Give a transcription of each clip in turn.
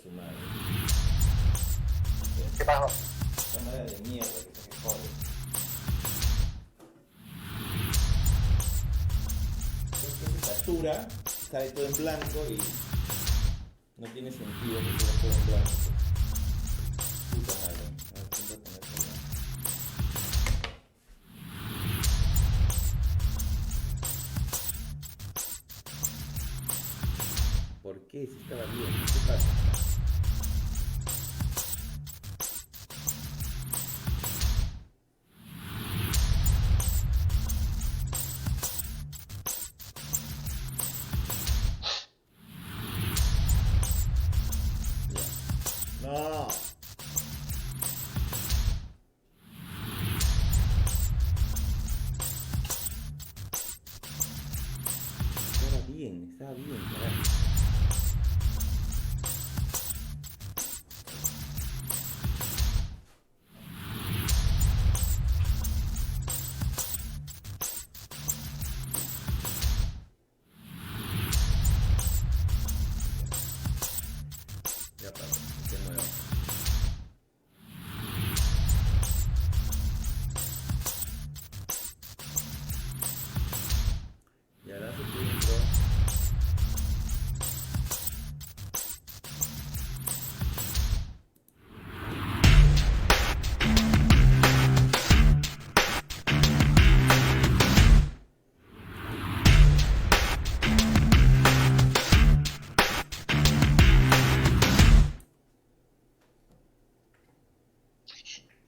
su madre. ¿Qué pasó? Cámara de mierda que se jode. Entonces se satura, sale todo en blanco y no tiene sentido que sea todo en blanco. Puta madre. A ver, siempre ponerlo blanco. ¿Por qué? Si estaba bien, ¿qué pasa? Ya. No. Estaba bien, carajo. Ya para, que nuevo. Y ahora se entró.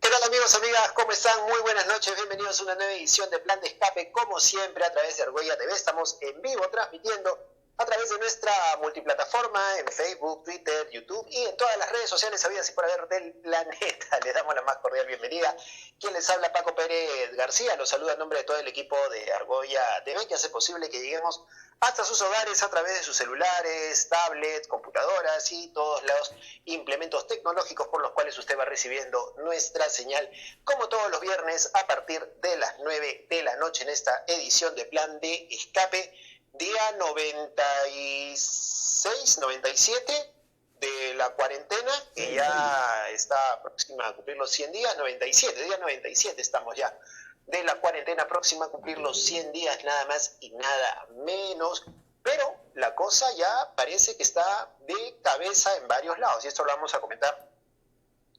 ¿Qué tal amigos, amigas? ¿Cómo están? Muy buenas noches, bienvenidos a una nueva edición de Plan de Escape, como siempre a través de Argolla TV. Estamos en vivo transmitiendo a través de nuestra multiplataforma en Facebook, Twitter, YouTube y en todas las redes sociales habidas y por haber del planeta. Les damos la más cordial bienvenida. Quien les habla, Paco Pérez García, los saluda en nombre de todo el equipo de Argolla TV, que hace posible que lleguemos hasta sus hogares a través de sus celulares, tablets, computadoras y todos los implementos tecnológicos por los cuales usted va recibiendo nuestra señal, como todos los viernes a partir de las 9 de la noche en esta edición de Plan de Escape, día 96, 97 de la cuarentena, que ya está próxima a cumplir los 100 días, 97, día 97 estamos ya de la cuarentena, próxima a cumplir los 100 días, nada más y nada menos, pero la cosa ya parece que está de cabeza en varios lados, y esto lo vamos a comentar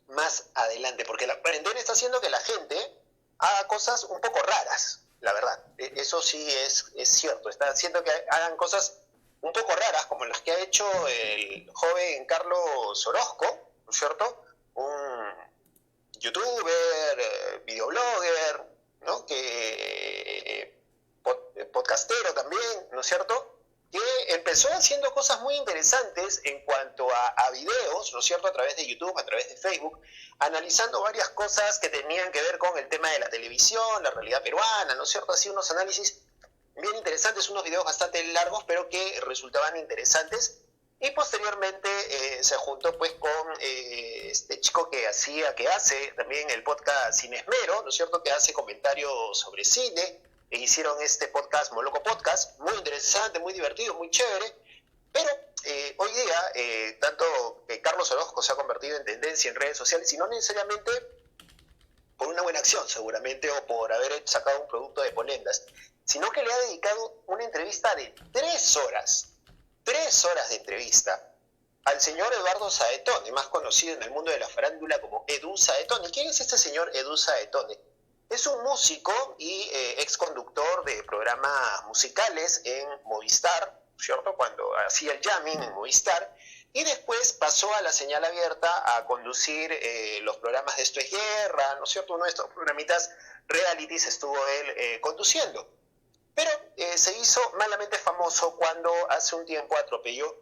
más adelante, porque la cuarentena está haciendo que la gente haga cosas un poco raras, la verdad, eso sí es cierto, está haciendo que hagan cosas un poco raras, como las que ha hecho el joven Carlos Orozco, ¿no es cierto? Un youtuber, videoblogger, ¿no? Que podcastero también, ¿no es cierto? Que empezó haciendo cosas muy interesantes en cuanto a videos, ¿no es cierto?, a través de YouTube, a través de Facebook, analizando varias cosas que tenían que ver con el tema de la televisión, la realidad peruana, ¿no es cierto?, así unos análisis bien interesantes, unos videos bastante largos, pero que resultaban interesantes. Y posteriormente se juntó pues con este chico que hace también el podcast Sin Esmero, ¿no es cierto?, que hace comentarios sobre cine, e hicieron este podcast, Moloco Podcast, muy interesante, muy divertido, muy chévere, pero hoy día, tanto que Carlos Orozco se ha convertido en tendencia en redes sociales, y no necesariamente por una buena acción seguramente, o por haber sacado un producto de Polendas, sino que le ha dedicado una entrevista de 3 horas de entrevista al señor Eduardo Saetone, más conocido en el mundo de la farándula como Edu Saetone. ¿Quién es este señor Edu Saetone? Es un músico y ex conductor de programas musicales en Movistar, ¿cierto?, cuando hacía el jamming en Movistar, y después pasó a la señal abierta a conducir los programas de Esto es Guerra, ¿no es cierto?, uno de estos programitas realities estuvo él conduciendo. Pero se hizo malamente famoso cuando hace un tiempo atropelló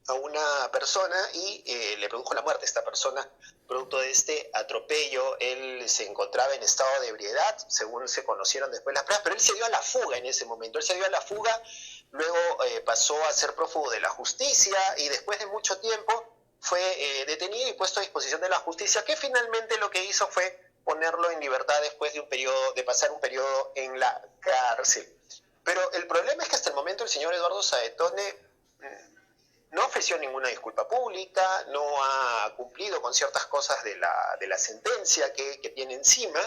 a una persona y le produjo la muerte a esta persona. Producto de este atropello, él se encontraba en estado de ebriedad, según se conocieron después las pruebas, pero él se dio a la fuga en ese momento. Él se dio a la fuga, luego pasó a ser prófugo de la justicia y después de mucho tiempo fue detenido y puesto a disposición de la justicia, que finalmente lo que hizo fue ponerlo en libertad después de pasar un periodo en la cárcel. Pero el problema es que hasta el momento el señor Eduardo Saetone no ofreció ninguna disculpa pública, no ha cumplido con ciertas cosas de la sentencia que tiene encima.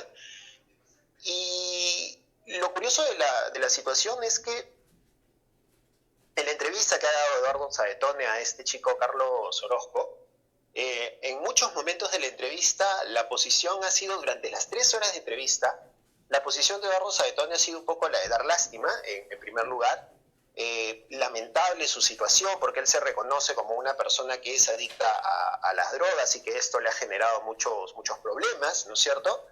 Y lo curioso de la situación es que en la entrevista que ha dado Eduardo Saetone a este chico Carlos Orozco, en muchos momentos de la entrevista la posición ha sido, durante las 3 horas de entrevista, la posición de Eduardo Saetone ha sido un poco la de dar lástima, en primer lugar. Lamentable su situación, porque él se reconoce como una persona que es adicta a las drogas y que esto le ha generado muchos problemas, ¿no es cierto?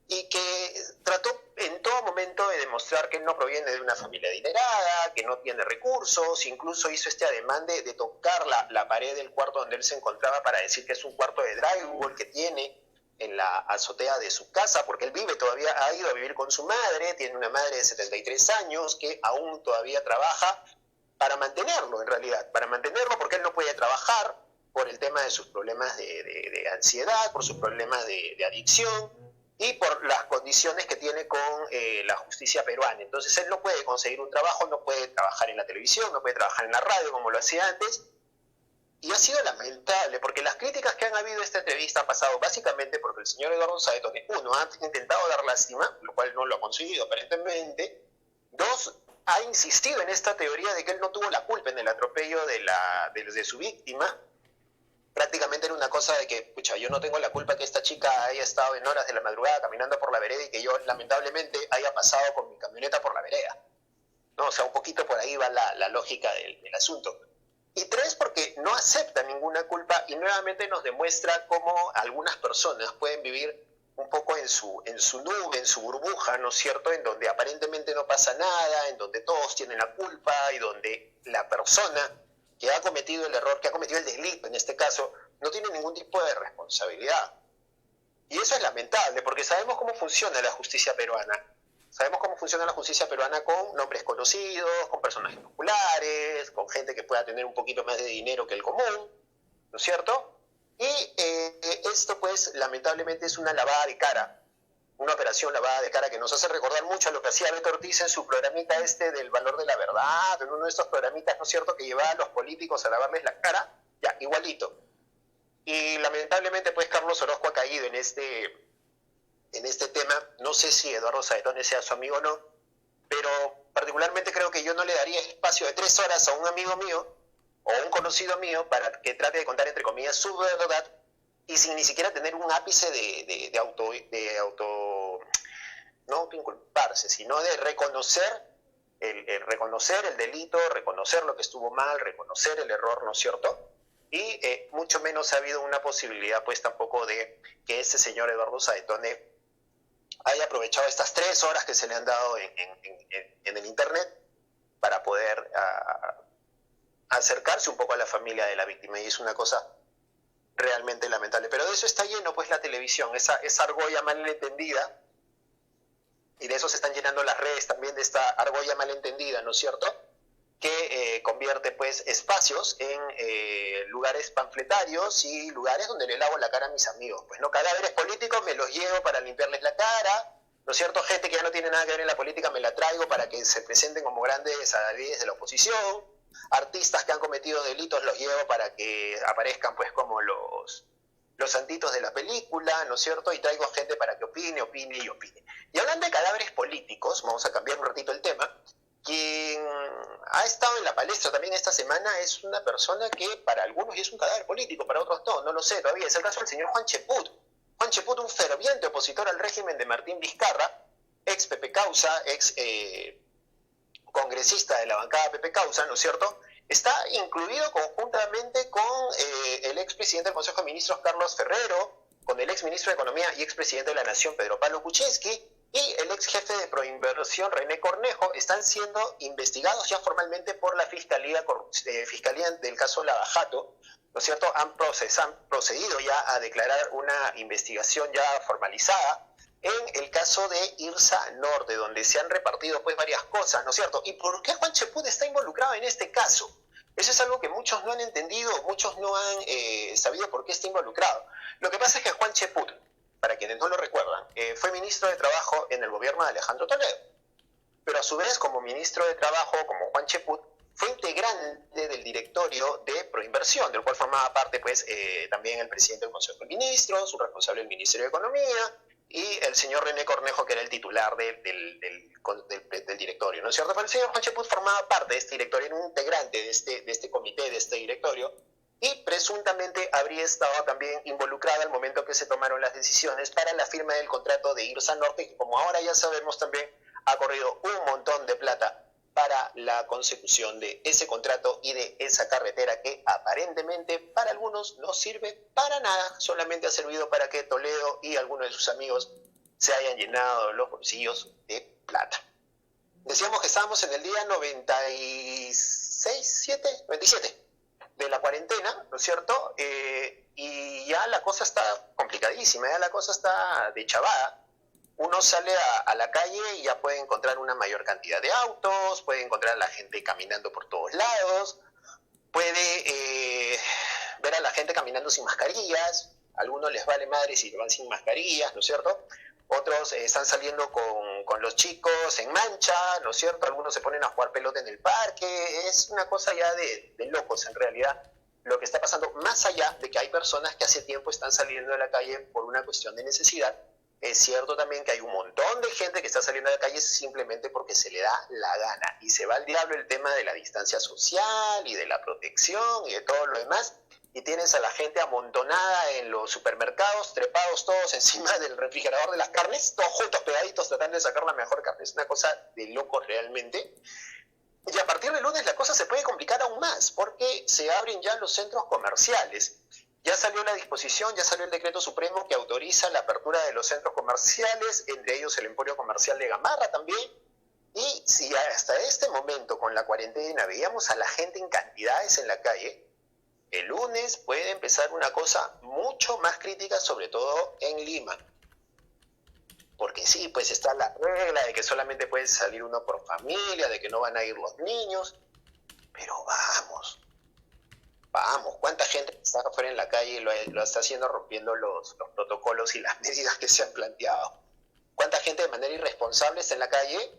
Y que trató en todo momento de demostrar que él no proviene de una familia adinerada, que no tiene recursos, incluso hizo este ademán de tocar la pared del cuarto donde él se encontraba para decir que es un cuarto de drywall que tiene en la azotea de su casa, porque él vive todavía, ha ido a vivir con su madre, tiene una madre de 73 años que aún todavía trabaja para mantenerlo, en realidad, para mantenerlo porque él no puede trabajar por el tema de sus problemas de ansiedad, por sus problemas de adicción y por las condiciones que tiene con la justicia peruana. Entonces él no puede conseguir un trabajo, no puede trabajar en la televisión, no puede trabajar en la radio como lo hacía antes. Y ha sido lamentable, porque las críticas que han habido a esta entrevista han pasado básicamente porque el señor Eduardo Saetone, uno, ha intentado dar lástima, lo cual no lo ha conseguido aparentemente. Dos, ha insistido en esta teoría de que él no tuvo la culpa en el atropello de su víctima. Prácticamente era una cosa de que, pucha, yo no tengo la culpa que esta chica haya estado en horas de la madrugada caminando por la vereda y que yo lamentablemente haya pasado con mi camioneta por la vereda, ¿no? O sea, un poquito por ahí va la lógica del asunto. Y 3, porque no acepta ninguna culpa y nuevamente nos demuestra cómo algunas personas pueden vivir un poco en su nube, en su burbuja, ¿no es cierto?, en donde aparentemente no pasa nada, en donde todos tienen la culpa y donde la persona que ha cometido el error, que ha cometido el delito en este caso, no tiene ningún tipo de responsabilidad. Y eso es lamentable, porque sabemos cómo funciona la justicia peruana. Sabemos cómo funciona la justicia peruana con nombres conocidos, con personajes populares, con gente que pueda tener un poquito más de dinero que el común, ¿no es cierto? Y esto, pues, lamentablemente es una lavada de cara, una operación lavada de cara que nos hace recordar mucho a lo que hacía Beto Ortiz en su programita del valor de la verdad, en uno de estos programitas, ¿no es cierto?, que llevaba a los políticos a lavarles la cara, ya, igualito. Y lamentablemente, pues, Carlos Orozco ha caído en este tema. No sé si Eduardo Saetone sea su amigo o no, pero particularmente creo que yo no le daría espacio de 3 horas a un amigo mío o un conocido mío para que trate de contar, entre comillas, su verdad y sin ni siquiera tener un ápice de auto no inculparse, sino de reconocer reconocer el delito, reconocer lo que estuvo mal, reconocer el error, ¿no es cierto? Y mucho menos ha habido una posibilidad, pues, tampoco de que este señor Eduardo Saetone haya aprovechado estas 3 horas que se le han dado en el internet para poder acercarse un poco a la familia de la víctima, y es una cosa realmente lamentable. Pero de eso está lleno, pues, la televisión, esa argolla malentendida, y de eso se están llenando las redes también, de esta argolla malentendida, ¿no es cierto?, que convierte, pues, espacios en lugares panfletarios y lugares donde le lavo la cara a mis amigos. Pues, no, cadáveres políticos me los llevo para limpiarles la cara, ¿no es cierto? Gente que ya no tiene nada que ver en la política me la traigo para que se presenten como grandes adalides de la oposición. Artistas que han cometido delitos los llevo para que aparezcan, pues, como los santitos de la película, ¿no es cierto? Y traigo gente para que opine. Y hablando de cadáveres políticos, vamos a cambiar un ratito el tema. Quien ha estado en la palestra también esta semana es una persona que para algunos es un cadáver político, para otros no lo sé todavía. Es el caso del señor Juan Cheput. Juan Cheput, un ferviente opositor al régimen de Martín Vizcarra, ex Pepe Causa, ex congresista de la bancada Pepe Causa, ¿no es cierto?, está incluido conjuntamente con el expresidente del Consejo de Ministros, Carlos Ferrero, con el exministro de Economía y expresidente de la Nación, Pedro Pablo Kuczynski, y el ex jefe de Proinversión, René Cornejo. Están siendo investigados ya formalmente por la Fiscalía del caso Lavajato, ¿no es cierto? Han procedido ya a declarar una investigación ya formalizada en el caso de Irsa Norte, donde se han repartido, pues, varias cosas, ¿no es cierto? ¿Y por qué Juan Cheput está involucrado en este caso? Eso es algo que muchos no han entendido, muchos no han sabido por qué está involucrado. Lo que pasa es que Juan Cheput, para quienes no lo recuerdan, fue ministro de Trabajo en el gobierno de Alejandro Toledo. Pero a su vez, como ministro de Trabajo, como Juan Cheput, fue integrante del directorio de Proinversión, del cual formaba parte pues, también el presidente del Consejo de Ministros, un responsable del Ministerio de Economía, y el señor René Cornejo, que era el titular del directorio, ¿no es cierto? Pero el señor Juan Cheput formaba parte de este directorio, era un integrante de este comité, de este directorio, y presuntamente habría estado también involucrada al momento que se tomaron las decisiones para la firma del contrato de IRSA Norte, que como ahora ya sabemos también ha corrido un montón de plata para la consecución de ese contrato y de esa carretera que aparentemente para algunos no sirve para nada, solamente ha servido para que Toledo y algunos de sus amigos se hayan llenado los bolsillos de plata. Decíamos que estábamos en el día 97 de la cuarentena, ¿no es cierto? Y ya la cosa está complicadísima, ya la cosa está de chavada. Uno sale a la calle y ya puede encontrar una mayor cantidad de autos, puede encontrar a la gente caminando por todos lados, puede ver a la gente caminando sin mascarillas, a algunos les vale madre si van sin mascarillas, ¿no es cierto? Otros están saliendo con los chicos en mancha, ¿no es cierto? Algunos se ponen a jugar pelota en el parque, es una cosa ya de locos en realidad lo que está pasando, más allá de que hay personas que hace tiempo están saliendo de la calle por una cuestión de necesidad. Es cierto también que hay un montón de gente que está saliendo de la calle simplemente porque se le da la gana y se va al diablo el tema de la distancia social y de la protección y de todo lo demás, y tienes a la gente amontonada en los supermercados, trepados todos encima del refrigerador de las carnes, todos juntos, pegaditos, tratando de sacar la mejor carne. Es una cosa de locos realmente. Y a partir del lunes la cosa se puede complicar aún más porque se abren ya los centros comerciales. Ya salió la disposición, ya salió el decreto supremo que autoriza la apertura de los centros comerciales, entre ellos el Emporio Comercial de Gamarra también. Y si hasta este momento con la cuarentena veíamos a la gente en cantidades en la calle, el lunes puede empezar una cosa mucho más crítica, sobre todo en Lima. Porque sí, pues está la regla de que solamente puede salir uno por familia, de que no van a ir los niños, pero vamos, ¿cuánta gente está afuera en la calle y lo está haciendo rompiendo los protocolos y las medidas que se han planteado? ¿Cuánta gente de manera irresponsable está en la calle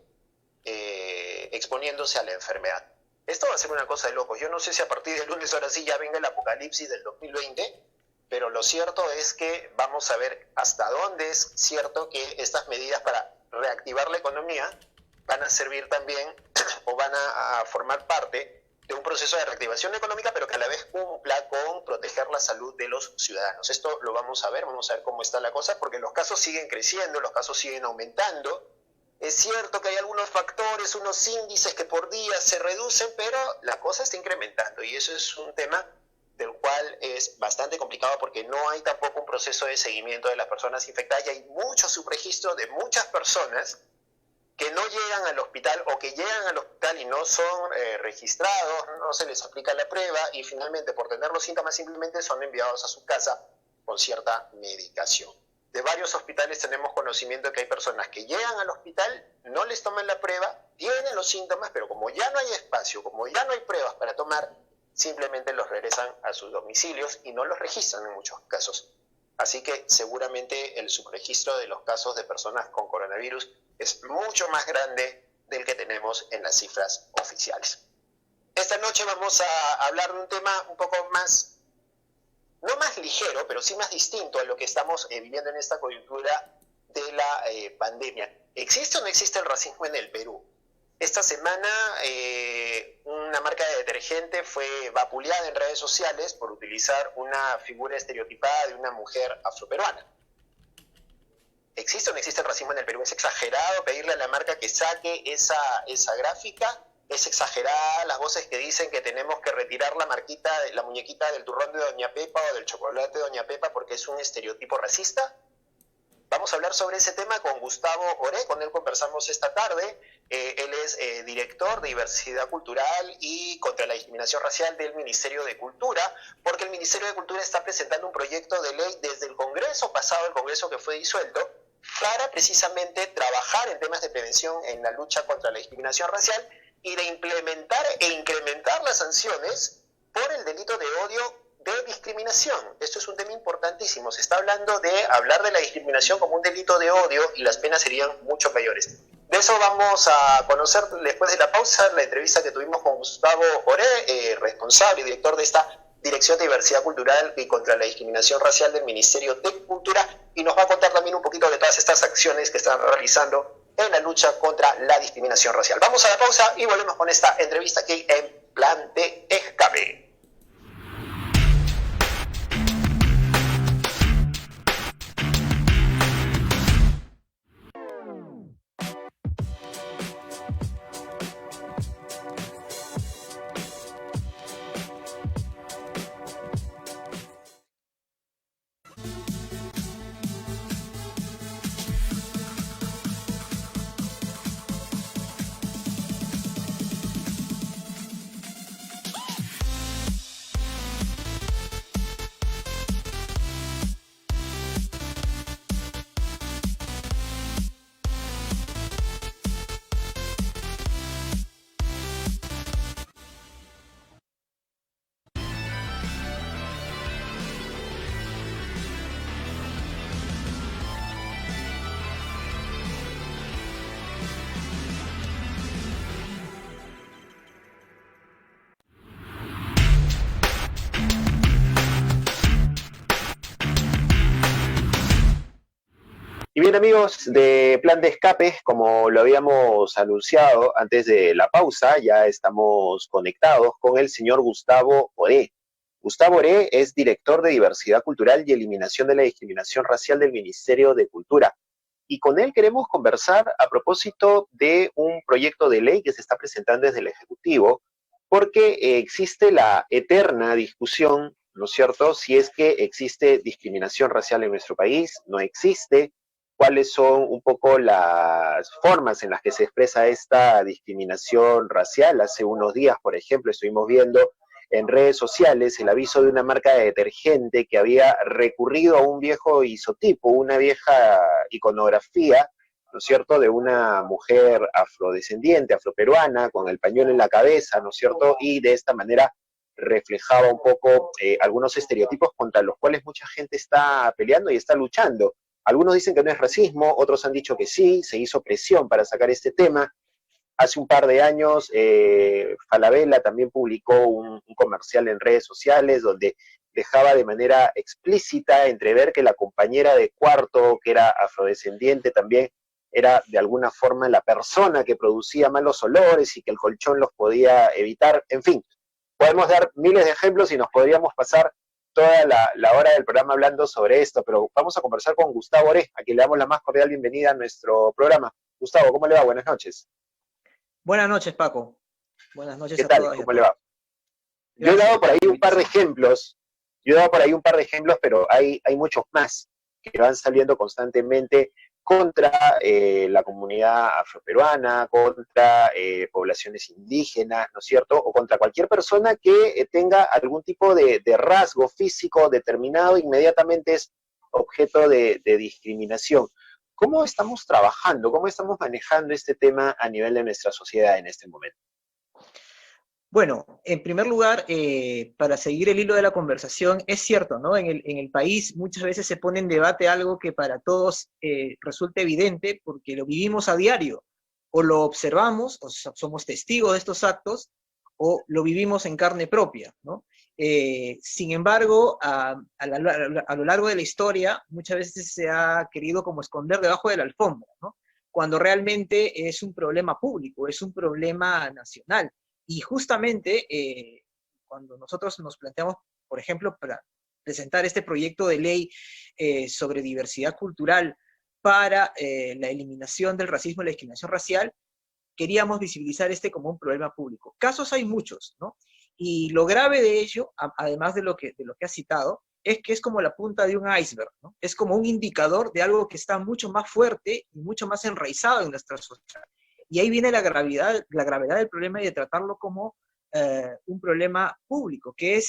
exponiéndose a la enfermedad? Esto va a ser una cosa de locos. Yo no sé si a partir del lunes ahora sí ya venga el apocalipsis del 2020, pero lo cierto es que vamos a ver hasta dónde es cierto que estas medidas para reactivar la economía van a servir también o van a formar parte de un proceso de reactivación económica, pero que a la vez cumpla con proteger la salud de los ciudadanos. Esto lo vamos a ver cómo está la cosa, porque los casos siguen creciendo, los casos siguen aumentando. Es cierto que hay algunos factores, unos índices que por día se reducen, pero la cosa está incrementando y eso es un tema del cual es bastante complicado porque no hay tampoco un proceso de seguimiento de las personas infectadas y hay mucho subregistro de muchas personas que no llegan al hospital o que llegan al hospital y no son registrados, no se les aplica la prueba y finalmente por tener los síntomas simplemente son enviados a su casa con cierta medicación. De varios hospitales tenemos conocimiento de que hay personas que llegan al hospital, no les toman la prueba, tienen los síntomas, pero como ya no hay espacio, como ya no hay pruebas para tomar, simplemente los regresan a sus domicilios y no los registran en muchos casos. Así que seguramente el subregistro de los casos de personas con coronavirus es mucho más grande del que tenemos en las cifras oficiales. Esta noche vamos a hablar de un tema un poco más, no más ligero, pero sí más distinto a lo que estamos viviendo en esta coyuntura de la pandemia. ¿Existe o no existe el racismo en el Perú? Esta semana una marca de detergente fue vapuleada en redes sociales por utilizar una figura estereotipada de una mujer afroperuana. ¿Existe o no existe el racismo en el Perú? ¿Es exagerado pedirle a la marca que saque esa gráfica? ¿Es exagerada las voces que dicen que tenemos que retirar la marquita, la muñequita del turrón de Doña Pepa o del chocolate de Doña Pepa porque es un estereotipo racista? Vamos a hablar sobre ese tema con Gustavo Oré, con él conversamos esta tarde. Él es director de Diversidad Cultural y contra la Discriminación Racial del Ministerio de Cultura, porque el Ministerio de Cultura está presentando un proyecto de ley desde el Congreso pasado, el Congreso que fue disuelto, para precisamente trabajar en temas de prevención en la lucha contra la discriminación racial y de implementar e incrementar las sanciones por el delito de odio de discriminación. Esto es un tema importantísimo. Se está hablando de hablar de la discriminación como un delito de odio y las penas serían mucho mayores. De eso vamos a conocer después de la pausa, la entrevista que tuvimos con Gustavo Oré, responsable y director de esta Dirección de Diversidad Cultural y contra la Discriminación Racial del Ministerio de Cultura, y nos va a contar también un poquito de todas estas acciones que están realizando en la lucha contra la discriminación racial. Vamos a la pausa y volvemos con esta entrevista aquí en Plan de Escape. Y bien amigos de Plan de Escape, como lo habíamos anunciado antes de la pausa, ya estamos conectados con el señor Gustavo Oré. Gustavo Oré es director de Diversidad Cultural y Eliminación de la Discriminación Racial del Ministerio de Cultura. Y con él queremos conversar a propósito de un proyecto de ley que se está presentando desde el Ejecutivo, porque existe la eterna discusión, ¿no es cierto?, si es que existe discriminación racial en nuestro país, no existe, cuáles son un poco las formas en las que se expresa esta discriminación racial. Hace unos días, por ejemplo, estuvimos viendo en redes sociales el aviso de una marca de detergente que había recurrido a un viejo isotipo, una vieja iconografía, ¿no es cierto?, de una mujer afrodescendiente, afroperuana, con el pañuelo en la cabeza, ¿no es cierto?, y de esta manera reflejaba un poco algunos estereotipos contra los cuales mucha gente está peleando y está luchando. Algunos dicen que no es racismo, otros han dicho que sí, se hizo presión para sacar este tema. Hace un par de años, Falabella también publicó un comercial en redes sociales donde dejaba de manera explícita entrever que la compañera de cuarto, que era afrodescendiente, también era de alguna forma la persona que producía malos olores y que el colchón los podía evitar. En fin, podemos dar miles de ejemplos y nos podríamos pasar toda la hora del programa hablando sobre esto, pero vamos a conversar con Gustavo Oré, a quien le damos la más cordial bienvenida a nuestro programa. Gustavo, ¿cómo le va? Buenas noches. Buenas noches, Paco. Buenas noches ¿Qué a tal? todas y a ¿Cómo le va? todos. Yo he Gracias dado por por ahí la un par de invitación. ejemplos, pero hay muchos más que van saliendo constantemente contra la comunidad afroperuana, contra poblaciones indígenas, ¿no es cierto? O contra cualquier persona que tenga algún tipo de rasgo físico determinado, inmediatamente es objeto de discriminación. ¿Cómo estamos trabajando, cómo estamos manejando este tema a nivel de nuestra sociedad en este momento? Bueno, en primer lugar, para seguir el hilo de la conversación, es cierto, ¿no? En el país muchas veces se pone en debate algo que para todos resulta evidente porque lo vivimos a diario, o lo observamos, o somos testigos de estos actos, o lo vivimos en carne propia, ¿no? Sin embargo, a lo largo de la historia, muchas veces se ha querido como esconder debajo de la alfombra, ¿no? Cuando realmente es un problema público, es un problema nacional. Y justamente cuando nosotros nos planteamos, por ejemplo, para presentar este proyecto de ley sobre diversidad cultural para la eliminación del racismo y la discriminación racial, queríamos visibilizar este como un problema público. Casos hay muchos, ¿no? Y lo grave de ello, además de lo que has citado, es que es como la punta de un iceberg, ¿no? Es como un indicador de algo que está mucho más fuerte y mucho más enraizado en nuestra sociedad. Y ahí viene la gravedad del problema y de tratarlo como un problema público, que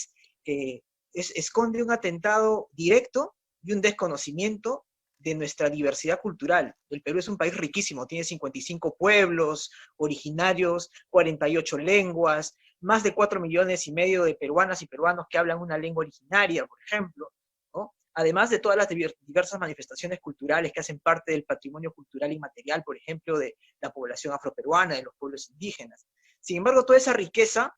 esconde un atentado directo y un desconocimiento de nuestra diversidad cultural. El Perú es un país riquísimo, tiene 55 pueblos originarios, 48 lenguas, más de 4,5 millones de peruanas y peruanos que hablan una lengua originaria, por ejemplo, ¿no? además de todas las diversas manifestaciones culturales que hacen parte del patrimonio cultural inmaterial, por ejemplo, de la población afroperuana, de los pueblos indígenas. Sin embargo, toda esa riqueza,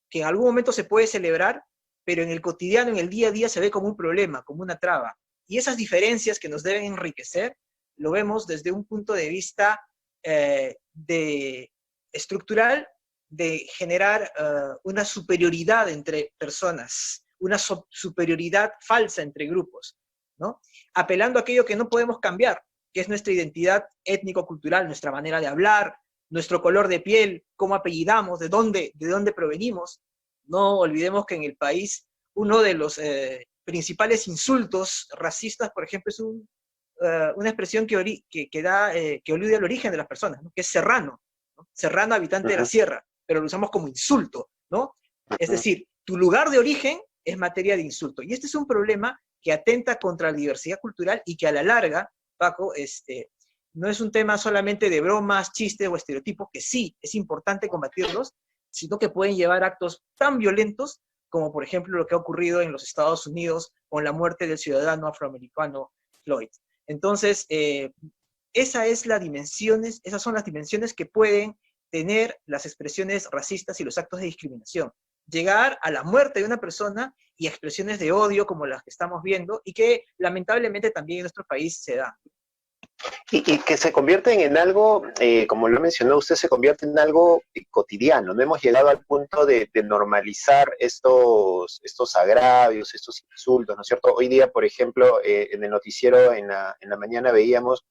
que en algún momento se puede celebrar, pero en el cotidiano, en el día a día, se ve como un problema, como una traba. Y esas diferencias que nos deben enriquecer, lo vemos desde un punto de vista estructural, de generar una superioridad entre personas, una superioridad falsa entre grupos, ¿no? Apelando a aquello que no podemos cambiar, que es nuestra identidad étnico-cultural, nuestra manera de hablar, nuestro color de piel, cómo apellidamos, de dónde provenimos. No olvidemos que en el país uno de los principales insultos racistas, por ejemplo, es una expresión que alude al origen de las personas, ¿no? Que es serrano, ¿no? Serrano, habitante de la sierra, pero lo usamos como insulto, ¿no? Es decir, tu lugar de origen es materia de insulto. Y este es un problema que atenta contra la diversidad cultural y que a la larga, Paco, no es un tema solamente de bromas, chistes o estereotipos, que sí, es importante combatirlos, sino que pueden llevar a actos tan violentos como, por ejemplo, lo que ha ocurrido en los Estados Unidos con la muerte del ciudadano afroamericano Floyd. Entonces, esas son las dimensiones que pueden tener las expresiones racistas y los actos de discriminación. Llegar a la muerte de una persona y expresiones de odio como las que estamos viendo y que lamentablemente también en nuestro país se dan. Y que se convierten en algo, como lo mencionó usted, se convierte en algo cotidiano. No hemos llegado al punto de normalizar estos agravios, estos insultos, ¿no es cierto? Hoy día, por ejemplo, en el noticiero en la mañana veíamos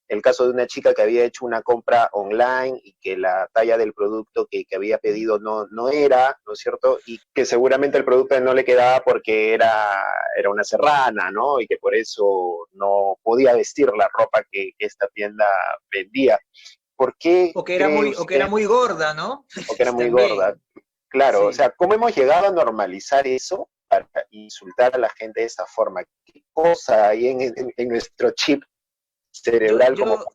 el caso de una chica que había hecho una compra online y que la talla del producto que había pedido no era, ¿no es cierto? Y que seguramente el producto no le quedaba porque era una serrana, ¿no? Y que por eso no podía vestir la ropa que esta tienda vendía. ¿Por qué? O que era muy gorda, ¿no? O que era muy También. gorda. Claro, Sí. o sea, ¿cómo hemos llegado a normalizar eso para insultar a la gente de esa forma? ¿Qué cosa hay en nuestro chip cerebral como para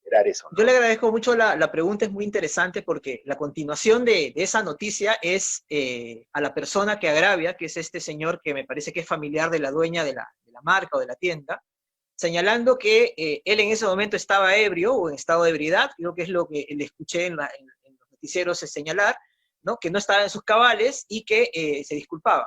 generar eso, ¿no? Yo le agradezco mucho la pregunta, es muy interesante porque la continuación de esa noticia es a la persona que agravia, que es este señor que me parece que es familiar de la dueña de la marca o de la tienda, señalando que él en ese momento estaba ebrio o en estado de ebriedad, creo que es lo que le escuché en los noticieros señalar, ¿no? Que no estaba en sus cabales y que se disculpaba.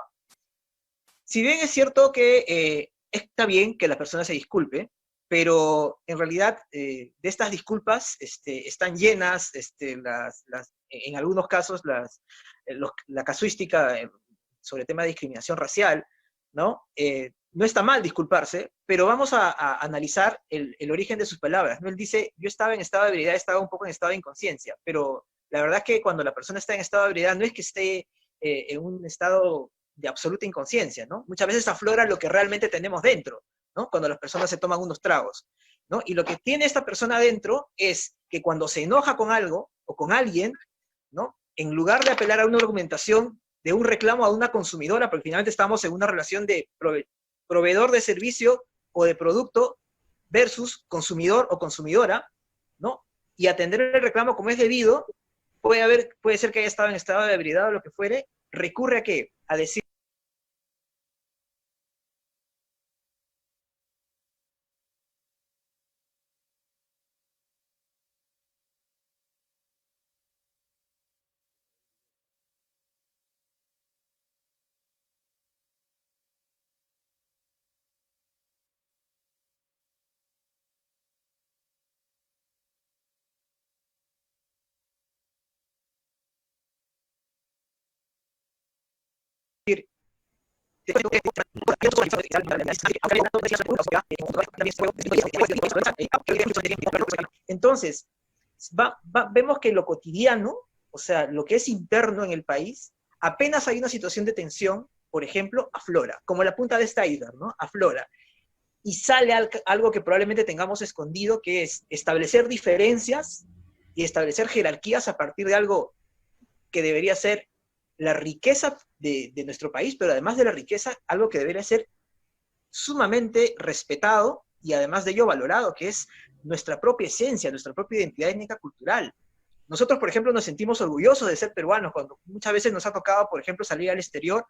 Si bien es cierto que está bien que la persona se disculpe, pero en realidad de estas disculpas están llenas, en algunos casos, la casuística sobre el tema de discriminación racial, ¿no? No está mal disculparse, pero vamos a analizar el origen de sus palabras, ¿no? Él dice, yo estaba en estado de ebriedad, estaba un poco en estado de inconsciencia, pero la verdad es que cuando la persona está en estado de ebriedad no es que esté en un estado de absoluta inconsciencia, ¿no? Muchas veces aflora lo que realmente tenemos dentro, ¿no? Cuando las personas se toman unos tragos, ¿no? Y lo que tiene esta persona adentro es que cuando se enoja con algo o con alguien, ¿no? En lugar de apelar a una argumentación de un reclamo a una consumidora, porque finalmente estamos en una relación de proveedor de servicio o de producto versus consumidor o consumidora, ¿no? Y atender el reclamo como es debido, puede ser que haya estado en estado de ebriedad o lo que fuere, recurre a ¿qué? A decir entonces, vemos que lo cotidiano, o sea, lo que es interno en el país, apenas hay una situación de tensión, por ejemplo, aflora, como la punta de esta iceberg, ¿no? Aflora. Y sale algo que probablemente tengamos escondido, que es establecer diferencias y establecer jerarquías a partir de algo que debería ser la riqueza de nuestro país, pero además de la riqueza, algo que debería ser sumamente respetado y además de ello valorado, que es nuestra propia esencia, nuestra propia identidad étnica cultural. Nosotros, por ejemplo, nos sentimos orgullosos de ser peruanos, cuando muchas veces nos ha tocado, por ejemplo, salir al exterior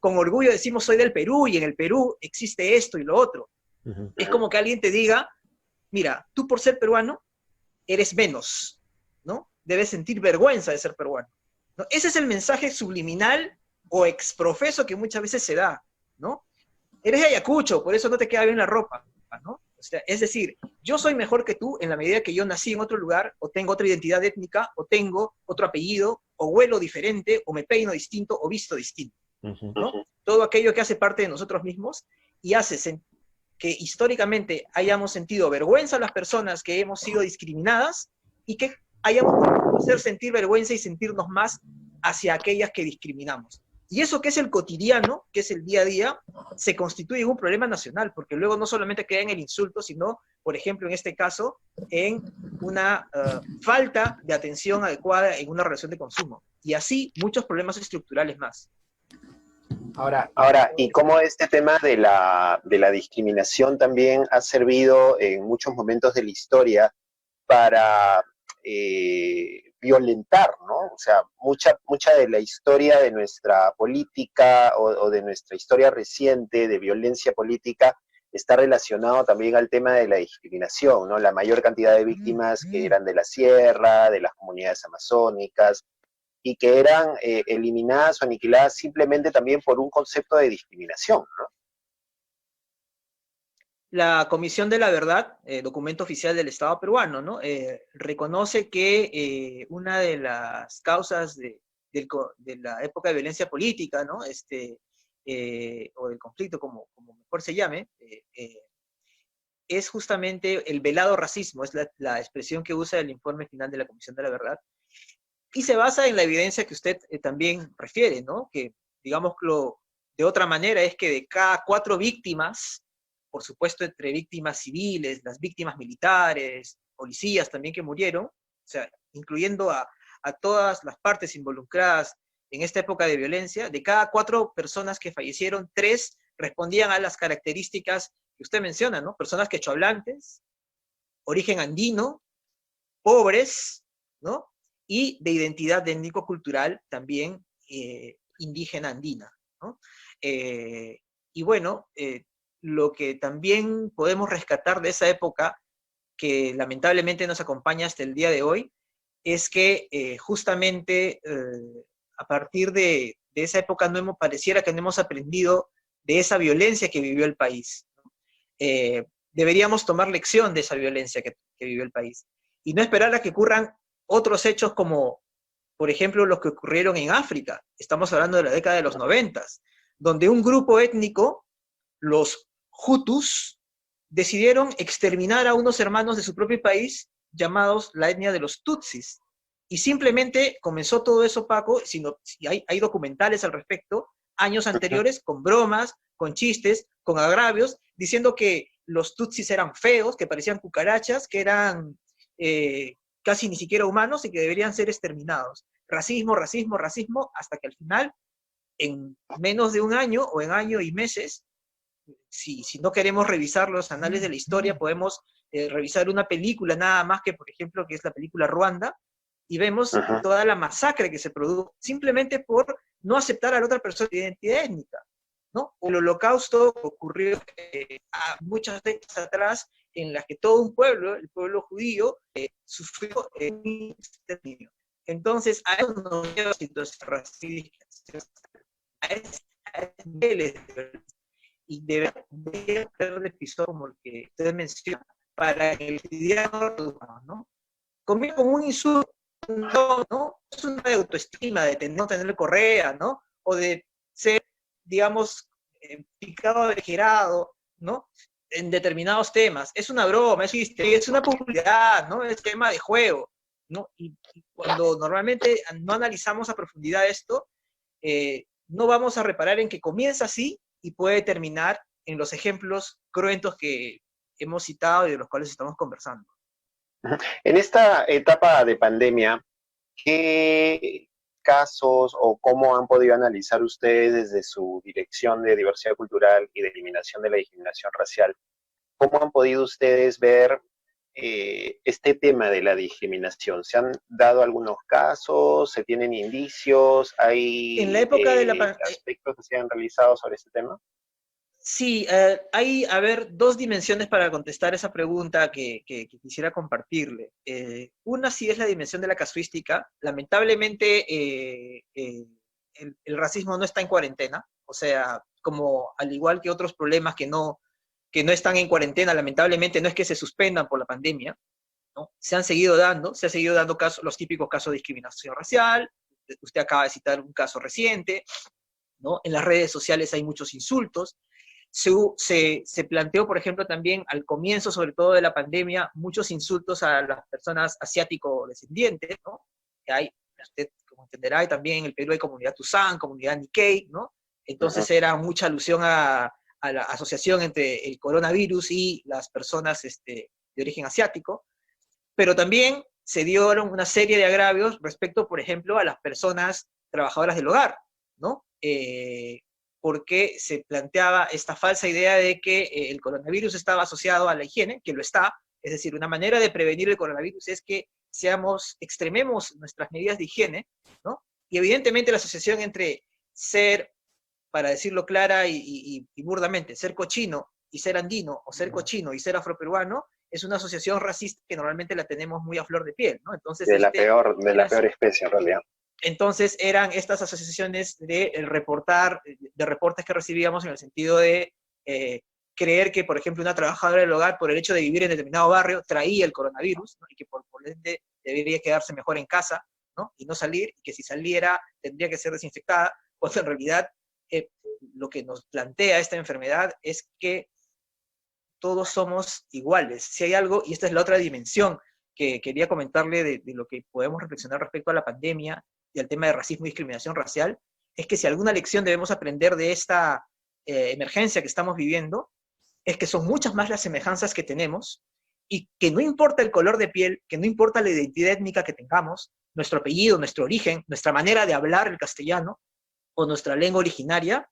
con orgullo decimos soy del Perú y en el Perú existe esto y lo otro. Es como que alguien te diga, mira, tú por ser peruano eres menos, ¿no? Debes sentir vergüenza de ser peruano, ¿no? Ese es el mensaje subliminal o exprofeso que muchas veces se da, ¿no? Eres de Ayacucho, por eso no te queda bien la ropa, ¿no? O sea, es decir, yo soy mejor que tú en la medida que yo nací en otro lugar, o tengo otra identidad étnica, o tengo otro apellido, o huelo diferente, o me peino distinto, o visto distinto, ¿no? Todo aquello que hace parte de nosotros mismos y hace que históricamente hayamos sentido vergüenza a las personas que hemos sido discriminadas y que hayamos podido hacer sentir vergüenza y sentirnos más hacia aquellas que discriminamos. Y eso que es el cotidiano, que es el día a día, se constituye un problema nacional, porque luego no solamente queda en el insulto, sino, por ejemplo, en este caso, en una falta de atención adecuada en una relación de consumo. Y así muchos problemas estructurales más. Ahora, y cómo este tema de la discriminación también ha servido en muchos momentos de la historia para violentar, ¿no? O sea, mucha de la historia de nuestra política o de nuestra historia reciente de violencia política está relacionado también al tema de la discriminación, ¿no? La mayor cantidad de víctimas que eran de la sierra, de las comunidades amazónicas, y que eran eliminadas o aniquiladas simplemente también por un concepto de discriminación, ¿no? La Comisión de la Verdad, documento oficial del Estado peruano, ¿no? Reconoce que una de las causas de la época de violencia política, ¿no? O del conflicto, como mejor se llame, es justamente el velado racismo, es la expresión que usa el informe final de la Comisión de la Verdad, y se basa en la evidencia que usted también refiere, ¿no? Que, digámoslo de otra manera, es que de cada 4 víctimas, por supuesto entre víctimas civiles, las víctimas militares, policías también que murieron, o sea, incluyendo a todas las partes involucradas en esta época de violencia, de cada 4 personas que fallecieron, 3 respondían a las características que usted menciona, ¿no? Personas quechohablantes, origen andino, pobres, ¿no? Y de identidad étnico-cultural también indígena andina, ¿no? Y bueno, lo que también podemos rescatar de esa época, que lamentablemente nos acompaña hasta el día de hoy, es que justamente a partir de esa época pareciera que no hemos aprendido de esa violencia que vivió el país. Deberíamos tomar lección de esa violencia que vivió el país y no esperar a que ocurran otros hechos como, por ejemplo, los que ocurrieron en África. Estamos hablando de la década de los 90, donde un grupo étnico, los Hutus, decidieron exterminar a unos hermanos de su propio país llamados la etnia de los Tutsis. Y simplemente comenzó todo eso, Paco, y hay documentales al respecto, años anteriores, con bromas, con chistes, con agravios, diciendo que los Tutsis eran feos, que parecían cucarachas, que eran casi ni siquiera humanos y que deberían ser exterminados. Racismo, racismo, racismo, hasta que al final, en menos de un año o en año y meses, si no queremos revisar los anales de la historia, podemos revisar una película nada más que, por ejemplo, que es la película Ruanda, y vemos toda la masacre que se produjo simplemente por no aceptar a la otra persona de identidad étnica, ¿no? El holocausto ocurrió muchas décadas atrás, en las que todo un pueblo, el pueblo judío, sufrió un exterminio. Entonces, a eso nos lleva situaciones racistas, a esos niveles de violencia. Y debe haber episodio como el que usted menciona, para que el cotidiano, ¿no? Conmigo como un insulto, no es una de autoestima, de no tener correa, ¿no? O de ser, digamos, picado avenjerado, ¿no? En determinados temas. Es una broma, es una publicidad, ¿no? Es tema de juego, ¿no? Y cuando normalmente no analizamos a profundidad esto, no vamos a reparar en que comienza así y puede terminar en los ejemplos cruentos que hemos citado y de los cuales estamos conversando. En esta etapa de pandemia, ¿qué casos o cómo han podido analizar ustedes desde su dirección de diversidad cultural y de eliminación de la discriminación racial? ¿Cómo han podido ustedes ver este tema de la discriminación? ¿Se han dado algunos casos? ¿Se tienen indicios? En ¿Hay la época de la aspectos que se han realizado sobre este tema? Sí, hay, a ver, dos dimensiones para contestar esa pregunta que quisiera compartirle. Una sí es la dimensión de la casuística. Lamentablemente, el racismo no está en cuarentena, o sea, como al igual que otros problemas que no están en cuarentena, lamentablemente no es que se suspendan por la pandemia, ¿no? Se han seguido dando casos, los típicos casos de discriminación racial. Usted acaba de citar un caso reciente, ¿no? En las redes sociales hay muchos insultos. Se planteó, por ejemplo, también al comienzo, sobre todo de la pandemia, muchos insultos a las personas asiático-descendientes, ¿no? Que hay, usted como entenderá, y también en el Perú hay comunidad Tuzán, comunidad Nikkei, ¿no? Entonces era mucha alusión a la asociación entre el coronavirus y las personas de origen asiático, pero también se dieron una serie de agravios respecto, por ejemplo, a las personas trabajadoras del hogar, ¿no? Porque se planteaba esta falsa idea de que el coronavirus estaba asociado a la higiene, que lo está, es decir, una manera de prevenir el coronavirus es que extrememos nuestras medidas de higiene, ¿no? Y evidentemente la asociación entre ser, para decirlo clara y burdamente, ser cochino y ser andino, o ser cochino y ser afroperuano, es una asociación racista que normalmente la tenemos muy a flor de piel, ¿no? Entonces, de la peor especie, en realidad. Entonces eran estas asociaciones de reportes que recibíamos en el sentido de creer que, por ejemplo, una trabajadora del hogar, por el hecho de vivir en determinado barrio, traía el coronavirus, ¿no? Y que por ende debería quedarse mejor en casa, ¿no? Y no salir, y que si saliera tendría que ser desinfectada, cuando en realidad lo que nos plantea esta enfermedad es que todos somos iguales. Si hay algo, y esta es la otra dimensión que quería comentarle de lo que podemos reflexionar respecto a la pandemia y al tema de racismo y discriminación racial, es que si alguna lección debemos aprender de esta emergencia que estamos viviendo, es que son muchas más las semejanzas que tenemos, y que no importa el color de piel, que no importa la identidad étnica que tengamos, nuestro apellido, nuestro origen, nuestra manera de hablar el castellano, o nuestra lengua originaria,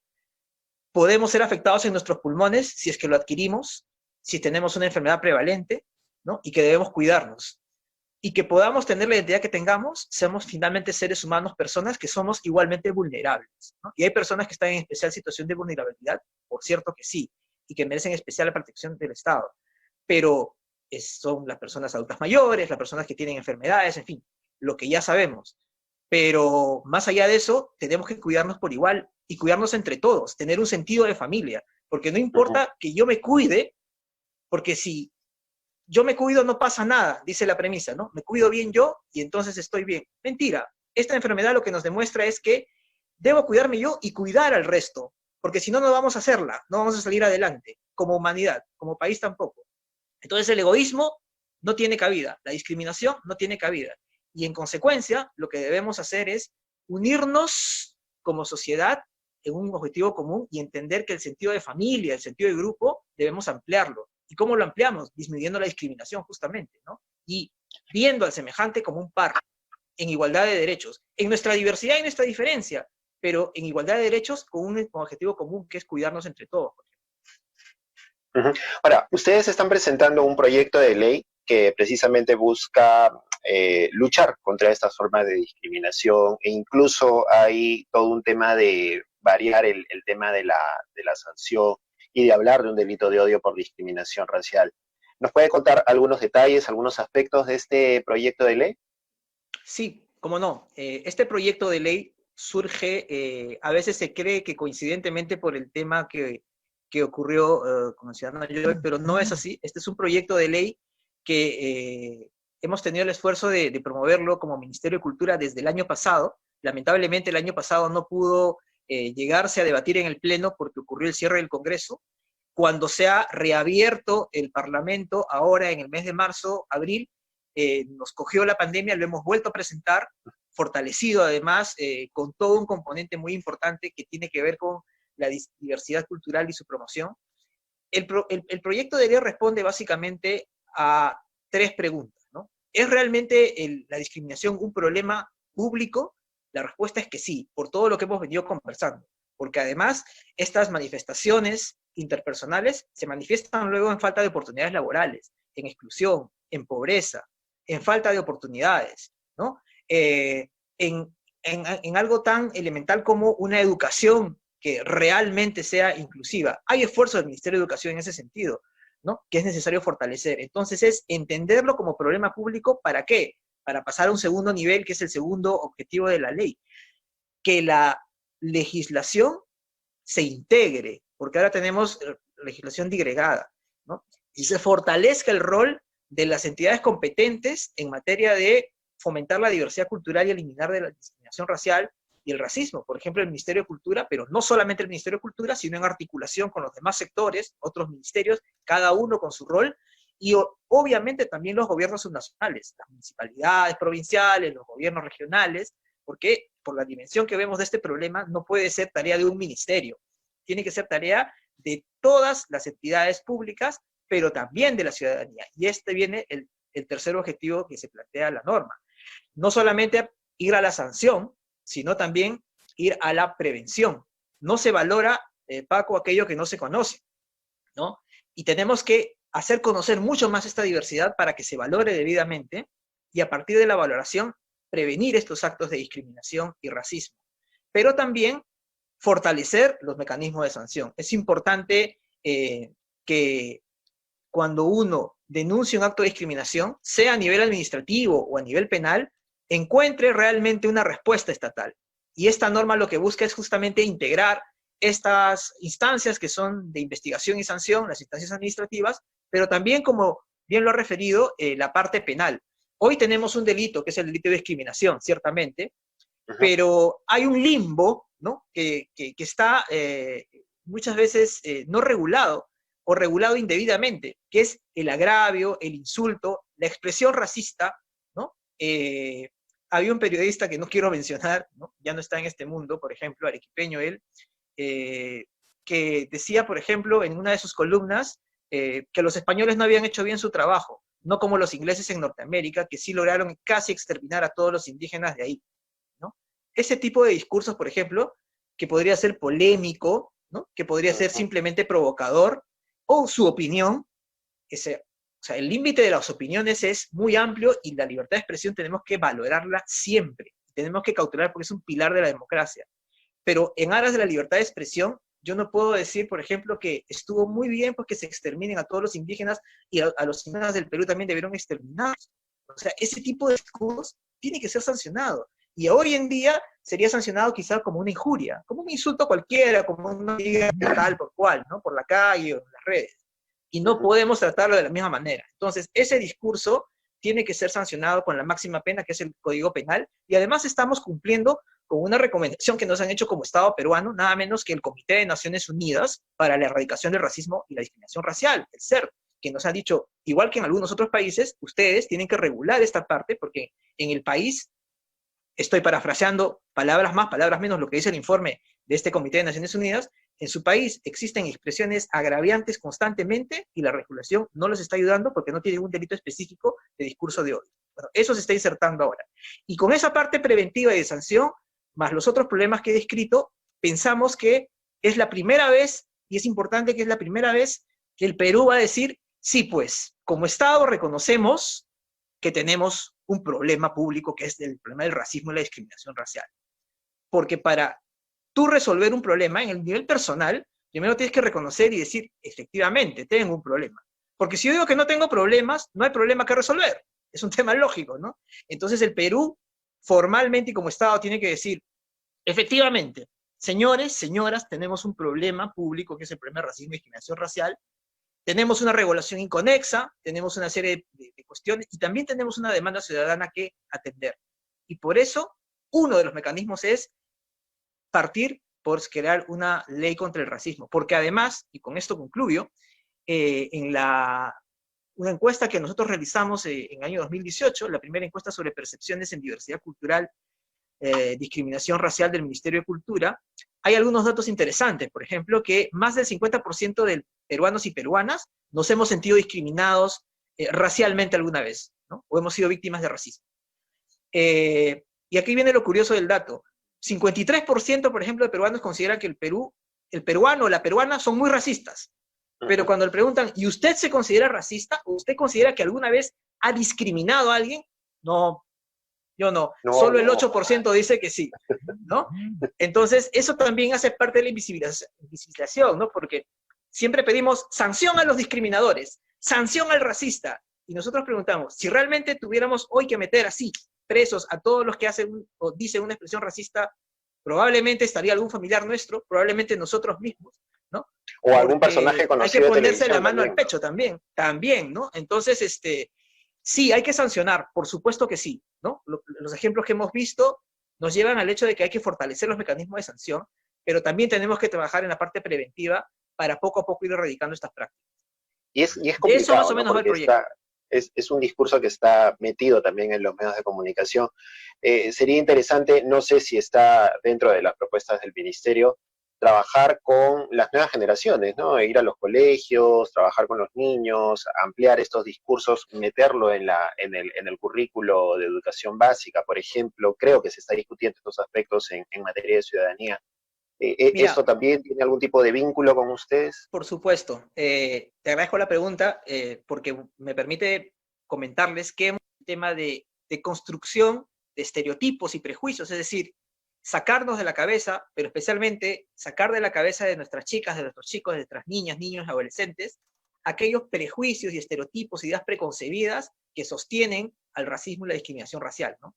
podemos ser afectados en nuestros pulmones si es que lo adquirimos, si tenemos una enfermedad prevalente, ¿no? Y que debemos cuidarnos. Y que podamos tener la identidad que tengamos, seamos finalmente seres humanos, personas que somos igualmente vulnerables, ¿no? Y hay personas que están en especial situación de vulnerabilidad, por cierto que sí, y que merecen especial protección del Estado. Pero son las personas adultas mayores, las personas que tienen enfermedades, en fin, lo que ya sabemos. Pero más allá de eso, tenemos que cuidarnos por igual y cuidarnos entre todos, tener un sentido de familia, porque no importa que yo me cuide, porque si yo me cuido no pasa nada, dice la premisa, ¿no? Me cuido bien yo y entonces estoy bien. Mentira. Esta enfermedad lo que nos demuestra es que debo cuidarme yo y cuidar al resto, porque si no, no vamos a hacerla, no vamos a salir adelante, como humanidad, como país tampoco. Entonces el egoísmo no tiene cabida, la discriminación no tiene cabida. Y en consecuencia, lo que debemos hacer es unirnos como sociedad en un objetivo común y entender que el sentido de familia, el sentido de grupo, debemos ampliarlo. ¿Y cómo lo ampliamos? Disminuyendo la discriminación, justamente, ¿no? Y viendo al semejante como un par, en igualdad de derechos, en nuestra diversidad y nuestra diferencia, pero en igualdad de derechos con un objetivo común, que es cuidarnos entre todos. Ahora, ustedes están presentando un proyecto de ley que precisamente busca luchar contra estas formas de discriminación, e incluso hay todo un tema de variar el tema de la sanción y de hablar de un delito de odio por discriminación racial. ¿Nos puede contar algunos detalles, algunos aspectos de este proyecto de ley? Sí, cómo no. Este proyecto de ley surge, a veces se cree que coincidentemente por el tema que ocurrió con el ciudadano Joy, pero no es así. Este es un proyecto de ley que hemos tenido el esfuerzo de promoverlo como Ministerio de Cultura desde el año pasado. Lamentablemente el año pasado no pudo llegarse a debatir en el Pleno porque ocurrió el cierre del Congreso. Cuando se ha reabierto el Parlamento, ahora en el mes de marzo, abril, nos cogió la pandemia, lo hemos vuelto a presentar, fortalecido además, con todo un componente muy importante que tiene que ver con la diversidad cultural y su promoción. El proyecto de ley responde básicamente a tres preguntas, ¿no? ¿Es realmente la discriminación un problema público? La respuesta es que sí, por todo lo que hemos venido conversando, porque además estas manifestaciones interpersonales se manifiestan luego en falta de oportunidades laborales, en exclusión, en pobreza, en falta de oportunidades, ¿no? En algo tan elemental como una educación que realmente sea inclusiva. Hay esfuerzos del Ministerio de Educación en ese sentido, ¿no? Que es necesario fortalecer. Entonces es entenderlo como problema público, ¿para qué? Para pasar a un segundo nivel, que es el segundo objetivo de la ley. Que la legislación se integre, porque ahora tenemos legislación digregada, ¿no? Y se fortalezca el rol de las entidades competentes en materia de fomentar la diversidad cultural y eliminar de la discriminación racial y el racismo. Por ejemplo, el Ministerio de Cultura, pero no solamente el Ministerio de Cultura, sino en articulación con los demás sectores, otros ministerios, cada uno con su rol, y obviamente también los gobiernos subnacionales, las municipalidades provinciales, los gobiernos regionales, porque por la dimensión que vemos de este problema, no puede ser tarea de un ministerio, tiene que ser tarea de todas las entidades públicas, pero también de la ciudadanía. Y este viene el tercer objetivo que se plantea la norma. No solamente ir a la sanción, sino también ir a la prevención. No se valora, Paco, aquello que no se conoce, ¿no? Y tenemos que hacer conocer mucho más esta diversidad para que se valore debidamente, y a partir de la valoración, prevenir estos actos de discriminación y racismo. Pero también fortalecer los mecanismos de sanción. Es importante que cuando uno denuncia un acto de discriminación, sea a nivel administrativo o a nivel penal, encuentre realmente una respuesta estatal. Y esta norma lo que busca es justamente integrar estas instancias que son de investigación y sanción, las instancias administrativas, pero también, como bien lo ha referido, la parte penal. Hoy tenemos un delito, que es el delito de discriminación, ciertamente, pero hay un limbo, ¿no? que está muchas veces no regulado, o regulado indebidamente, que es el agravio, el insulto, la expresión racista, ¿no? Había un periodista que no quiero mencionar, ¿no? Ya no está en este mundo, por ejemplo, arequipeño él, que decía, por ejemplo, en una de sus columnas, que los españoles no habían hecho bien su trabajo, no como los ingleses en Norteamérica, que sí lograron casi exterminar a todos los indígenas de ahí, ¿no? Ese tipo de discursos, por ejemplo, que podría ser polémico, ¿no? Que podría ser simplemente provocador, o su opinión, o sea, el límite de las opiniones es muy amplio, y la libertad de expresión tenemos que valorarla siempre, tenemos que cautelar porque es un pilar de la democracia. Pero en aras de la libertad de expresión, yo no puedo decir, por ejemplo, que estuvo muy bien porque se exterminen a todos los indígenas, y a los indígenas del Perú también debieron exterminarlos. O sea, ese tipo de discursos tiene que ser sancionado. Y hoy en día sería sancionado quizás como una injuria, como un insulto cualquiera, como una diga tal por cual, ¿no? Por la calle o en las redes. Y no podemos tratarlo de la misma manera. Entonces, ese discurso tiene que ser sancionado con la máxima pena, que es el Código Penal, y además estamos cumpliendo con una recomendación que nos han hecho como Estado peruano, nada menos que el Comité de Naciones Unidas para la Erradicación del Racismo y la Discriminación Racial, el CERD, que nos ha dicho, igual que en algunos otros países, ustedes tienen que regular esta parte, porque en el país, estoy parafraseando palabras más, palabras menos, lo que dice el informe de este Comité de Naciones Unidas, en su país existen expresiones agraviantes constantemente, y la regulación no les está ayudando porque no tiene un delito específico de discurso de odio. Bueno, eso se está insertando ahora. Y con esa parte preventiva y de sanción, más los otros problemas que he descrito, pensamos que es la primera vez, y es importante que es la primera vez, que el Perú va a decir, sí, pues, como Estado reconocemos que tenemos un problema público, que es el problema del racismo y la discriminación racial. Porque para tú resolver un problema en el nivel personal, primero tienes que reconocer y decir, efectivamente, tengo un problema. Porque si yo digo que no tengo problemas, no hay problema que resolver. Es un tema lógico, ¿no? Entonces el Perú, formalmente y como Estado, tiene que decir, efectivamente, señores, señoras, tenemos un problema público, que es el problema de racismo y discriminación racial, tenemos una regulación inconexa, tenemos una serie de cuestiones, y también tenemos una demanda ciudadana que atender. Y por eso, uno de los mecanismos es partir por crear una ley contra el racismo, porque además, y con esto concluyo, en una encuesta que nosotros realizamos en el año 2018, la primera encuesta sobre percepciones en diversidad cultural, discriminación racial del Ministerio de Cultura, hay algunos datos interesantes. Por ejemplo, que más del 50% de peruanos y peruanas nos hemos sentido discriminados racialmente alguna vez, ¿no? O hemos sido víctimas de racismo. Y aquí viene lo curioso del dato. 53%, por ejemplo, de peruanos consideran que el peruano o la peruana son muy racistas. Pero cuando le preguntan, ¿y usted se considera racista? ¿O usted considera que alguna vez ha discriminado a alguien? No, yo no. No, Solo el no. 8% dice que sí, ¿no? Entonces, eso también hace parte de la invisibilización, ¿no? Porque siempre pedimos sanción a los discriminadores, sanción al racista. Y nosotros preguntamos, si realmente tuviéramos hoy que meter así presos a todos los que hacen o dicen una expresión racista, probablemente estaría algún familiar nuestro, probablemente nosotros mismos, ¿no? O algún Porque personaje conocido hay que de ponerse la televisión mano al también, pecho también, ¿no? Entonces, sí, hay que sancionar, por supuesto que sí, ¿no? Los ejemplos que hemos visto nos llevan al hecho de que hay que fortalecer los mecanismos de sanción, pero también tenemos que trabajar en la parte preventiva para poco a poco ir erradicando estas prácticas. Y es De eso complicado, más o ¿no? menos va el Porque proyecto. es un discurso que está metido también en los medios de comunicación. Sería interesante, no sé si está dentro de las propuestas del ministerio, trabajar con las nuevas generaciones, ¿no? Ir a los colegios, trabajar con los niños, ampliar estos discursos, meterlo en el currículo de educación básica, por ejemplo. Creo que se está discutiendo estos aspectos en materia de ciudadanía. Mira, ¿Esto también tiene algún tipo de vínculo con ustedes? por supuesto, te agradezco la pregunta porque me permite comentarles que un tema de construcción de estereotipos y prejuicios, es decir, sacarnos de la cabeza, pero especialmente sacar de la cabeza de nuestras chicas, de nuestros chicos, de nuestras niñas, niños, adolescentes, aquellos prejuicios y estereotipos, ideas preconcebidas que sostienen al racismo y la discriminación racial, ¿no?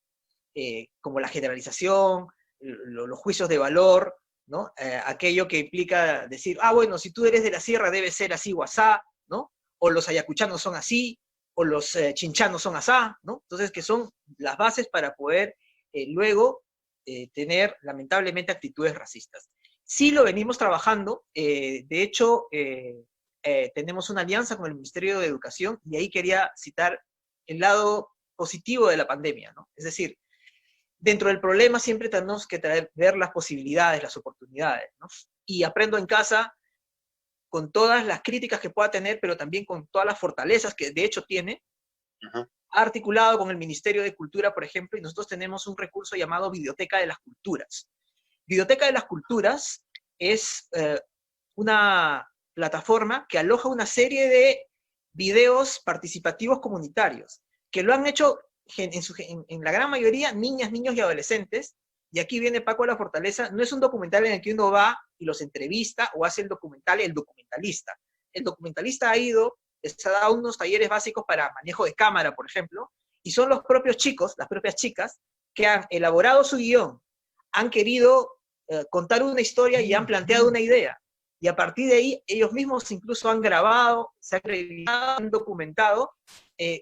Como la generalización, los juicios de valor, ¿no? Aquello que implica decir, bueno, si tú eres de la sierra debe ser así o asá, ¿no? O los ayacuchanos son así, o los chinchanos son asá, ¿no? Entonces, que son las bases para poder luego tener, lamentablemente, actitudes racistas. Sí lo venimos trabajando, de hecho, tenemos una alianza con el Ministerio de Educación, y ahí quería citar el lado positivo de la pandemia, ¿no? Es decir, dentro del problema siempre tenemos que ver las posibilidades, las oportunidades, ¿no? Y Aprendo en Casa, con todas las críticas que pueda tener, pero también con todas las fortalezas que de hecho tiene, ha articulado con el Ministerio de Cultura, por ejemplo, y nosotros tenemos un recurso llamado Videoteca de las Culturas. Videoteca de las Culturas es una plataforma que aloja una serie de videos participativos comunitarios, que lo han hecho en la gran mayoría niñas, niños y adolescentes, y aquí viene Paco de la Fortaleza. No es un documental en el que uno va y los entrevista o hace el documental el documentalista. El documentalista ha ido, les ha dado unos talleres básicos para manejo de cámara, por ejemplo, y son los propios chicos, las propias chicas, que han elaborado su guión, han querido contar una historia y han planteado una idea. Y a partir de ahí, ellos mismos incluso han grabado, se han revisado, han documentado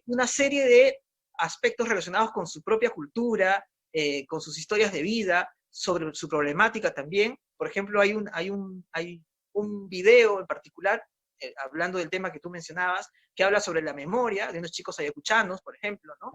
una serie de aspectos relacionados con su propia cultura, con sus historias de vida, sobre su problemática también. Por ejemplo, hay un video en particular, hablando del tema que tú mencionabas, que habla sobre la memoria de unos chicos ayacuchanos, por ejemplo, ¿no?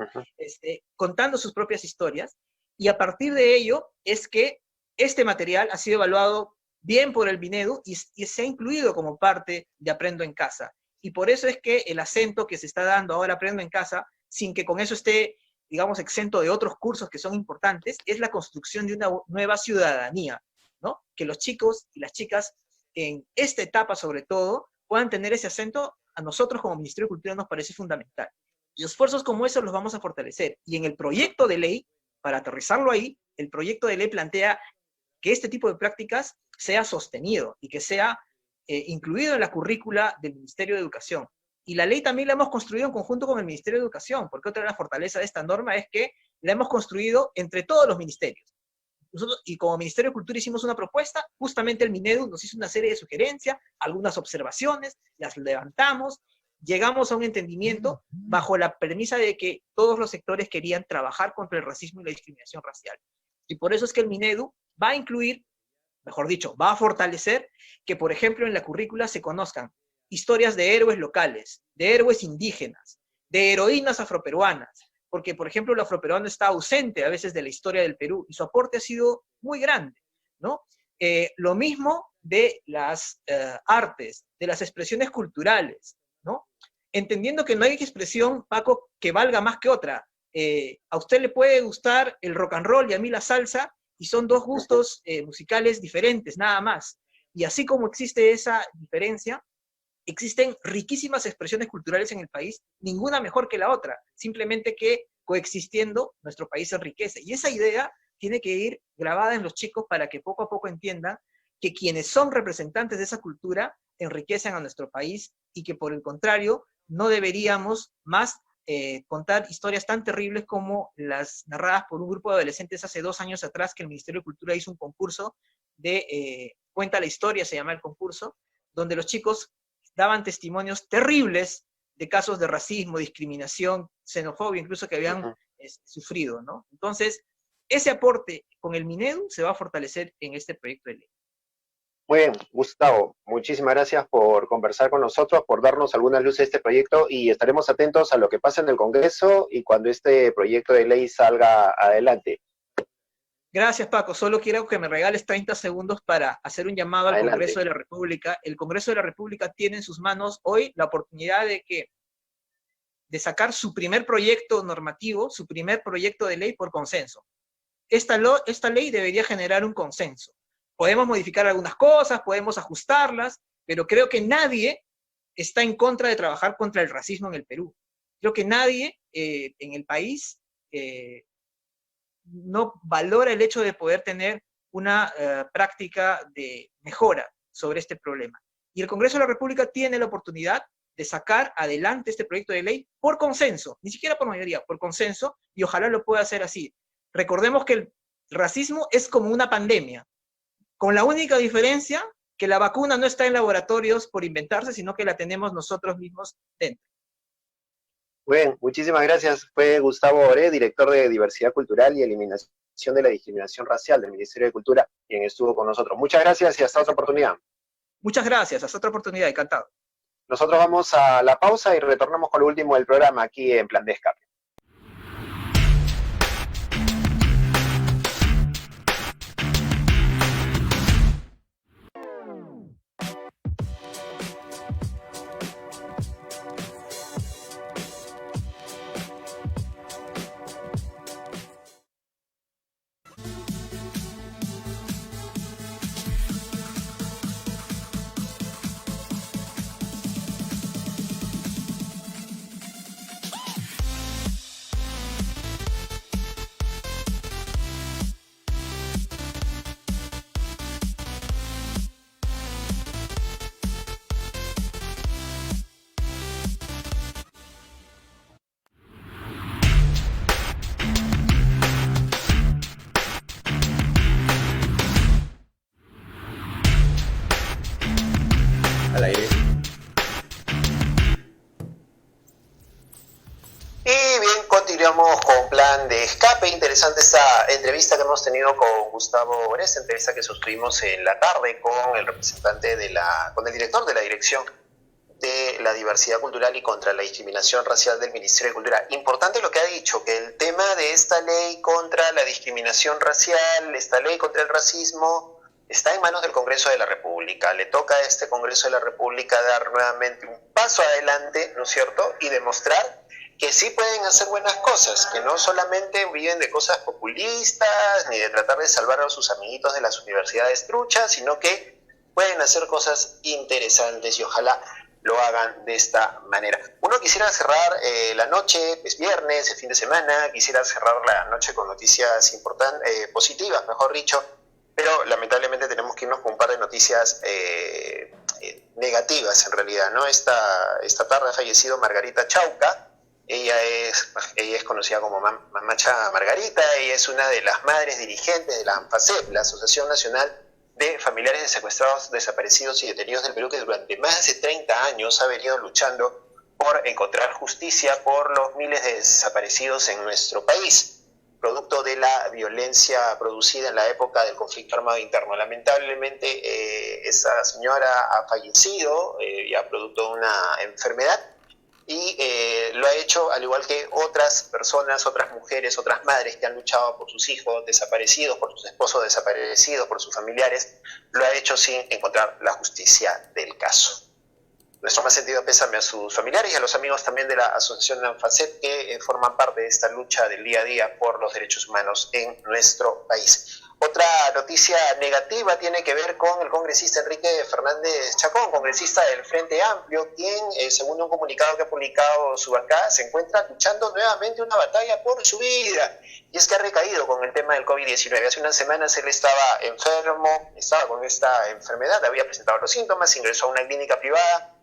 Contando sus propias historias, y a partir de ello es que este material ha sido evaluado bien por el Minedu y se ha incluido como parte de Aprendo en Casa. Y por eso es que el acento que se está dando ahora Aprendo en Casa, sin que con eso esté, digamos, exento de otros cursos que son importantes, es la construcción de una nueva ciudadanía, ¿no? Que los chicos y las chicas en esta etapa, sobre todo, puedan tener ese acento. A nosotros como Ministerio de Cultura nos parece fundamental. Y esfuerzos como esos los vamos a fortalecer. Y en el proyecto de ley, para aterrizarlo ahí, el proyecto de ley plantea que este tipo de prácticas sea sostenido y que sea incluido en la currícula del Ministerio de Educación. Y la ley también la hemos construido en conjunto con el Ministerio de Educación, porque otra de las fortalezas de esta norma es que la hemos construido entre todos los ministerios. Nosotros, y como Ministerio de Cultura, hicimos una propuesta, justamente el Minedu nos hizo una serie de sugerencias, algunas observaciones, las levantamos, llegamos a un entendimiento bajo la premisa de que todos los sectores querían trabajar contra el racismo y la discriminación racial. Y por eso es que el Minedu va a incluir, mejor dicho, va a fortalecer que, por ejemplo, en la currícula se conozcan historias de héroes locales, de héroes indígenas, de heroínas afroperuanas, porque, por ejemplo, el afroperuano está ausente a veces de la historia del Perú y su aporte ha sido muy grande, ¿no? Lo mismo de las artes, de las expresiones culturales, ¿no? Entendiendo que no hay expresión, Paco, que valga más que otra. A usted le puede gustar el rock and roll y a mí la salsa, y son dos gustos musicales diferentes, nada más. Y así como existe esa diferencia, existen riquísimas expresiones culturales en el país, ninguna mejor que la otra, simplemente que coexistiendo nuestro país se enriquece. Y esa idea tiene que ir grabada en los chicos para que poco a poco entiendan que quienes son representantes de esa cultura enriquecen a nuestro país y que por el contrario no deberíamos más contar historias tan terribles como las narradas por un grupo de adolescentes hace 2 años atrás, que el Ministerio de Cultura hizo un concurso de Cuenta la Historia, se llama el concurso, donde los chicos daban testimonios terribles de casos de racismo, discriminación, xenofobia, incluso que habían sufrido, ¿no? Entonces, ese aporte con el Minedu se va a fortalecer en este proyecto de ley. Muy bien, Gustavo, muchísimas gracias por conversar con nosotros, por darnos algunas luces de este proyecto y estaremos atentos a lo que pasa en el Congreso y cuando este proyecto de ley salga adelante. Gracias, Paco. Solo quiero que me regales 30 segundos para hacer un llamado al Adelante. Congreso de la República. El Congreso de la República tiene en sus manos hoy la oportunidad de sacar su primer proyecto normativo, su primer proyecto de ley por consenso. Esta ley debería generar un consenso. Podemos modificar algunas cosas, podemos ajustarlas, pero creo que nadie está en contra de trabajar contra el racismo en el Perú. Creo que nadie en el país no valora el hecho de poder tener una práctica de mejora sobre este problema. Y el Congreso de la República tiene la oportunidad de sacar adelante este proyecto de ley por consenso, ni siquiera por mayoría, por consenso, y ojalá lo pueda hacer así. Recordemos que el racismo es como una pandemia, con la única diferencia que la vacuna no está en laboratorios por inventarse, sino que la tenemos nosotros mismos dentro. Bien, muchísimas gracias. Fue Gustavo Oré, director de Diversidad Cultural y Eliminación de la Discriminación Racial del Ministerio de Cultura, quien estuvo con nosotros. Muchas gracias y hasta otra oportunidad. Muchas gracias, hasta otra oportunidad, encantado. Nosotros vamos a la pausa y retornamos con lo último del programa aquí en Plan de Escape. Al aire. Y bien, continuamos con Plan de Escape. Interesante esta entrevista que hemos tenido con Gustavo Oré, esta entrevista que sostuvimos en la tarde con el representante con el director de la Dirección de la Diversidad Cultural y contra la Discriminación Racial del Ministerio de Cultura. Importante lo que ha dicho, que el tema de esta ley contra la discriminación racial, esta ley contra el racismo, está en manos del Congreso de la República. Le toca a este Congreso de la República dar nuevamente un paso adelante, ¿no es cierto?, y demostrar que sí pueden hacer buenas cosas, que no solamente viven de cosas populistas, ni de tratar de salvar a sus amiguitos de las universidades truchas, sino que pueden hacer cosas interesantes y ojalá lo hagan de esta manera. Uno quisiera cerrar la noche, es viernes, es fin de semana, quisiera cerrar la noche con noticias positivas, mejor dicho, pero lamentablemente tenemos que irnos con un par de noticias negativas en realidad, ¿no? Esta tarde ha fallecido Margarita Chauca. Ella es conocida como Mamacha Margarita. Ella es una de las madres dirigentes de la ANFACEP, la Asociación Nacional de Familiares de Secuestrados, Desaparecidos y Detenidos del Perú, que durante más de 30 años ha venido luchando por encontrar justicia por los miles de desaparecidos en nuestro país, producto de la violencia producida en la época del conflicto armado interno. Lamentablemente, esa señora ha fallecido ya producto de una enfermedad, y lo ha hecho al igual que otras personas, otras mujeres, otras madres que han luchado por sus hijos desaparecidos, por sus esposos desaparecidos, por sus familiares, lo ha hecho sin encontrar la justicia del caso. Nuestro más sentido pésame a sus familiares y a los amigos también de la Asociación ANFACEP que forman parte de esta lucha del día a día por los derechos humanos en nuestro país. Otra noticia negativa tiene que ver con el congresista Enrique Fernández Chacón, congresista del Frente Amplio, quien, según un comunicado que ha publicado su bancada, se encuentra luchando nuevamente una batalla por su vida. Y es que ha recaído con el tema del COVID-19. Hace unas semanas él estaba enfermo, estaba con esta enfermedad, había presentado los síntomas, ingresó a una clínica privada.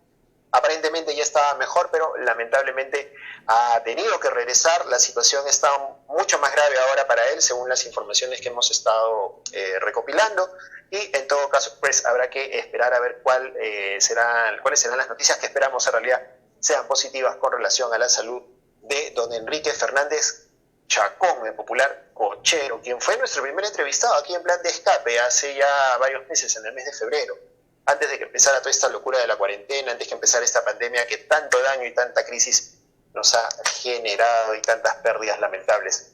Aparentemente ya estaba mejor, pero lamentablemente ha tenido que regresar. La situación está mucho más grave ahora para él, según las informaciones que hemos estado recopilando. Y en todo caso, pues habrá que esperar a ver cuáles serán las noticias que esperamos en realidad sean positivas con relación a la salud de don Enrique Fernández Chacón, el popular cochero, quien fue nuestro primer entrevistado aquí en Plan de Escape hace ya varios meses, en el mes de febrero. Antes de que empezara toda esta locura de la cuarentena, antes que empezara esta pandemia que tanto daño y tanta crisis nos ha generado y tantas pérdidas lamentables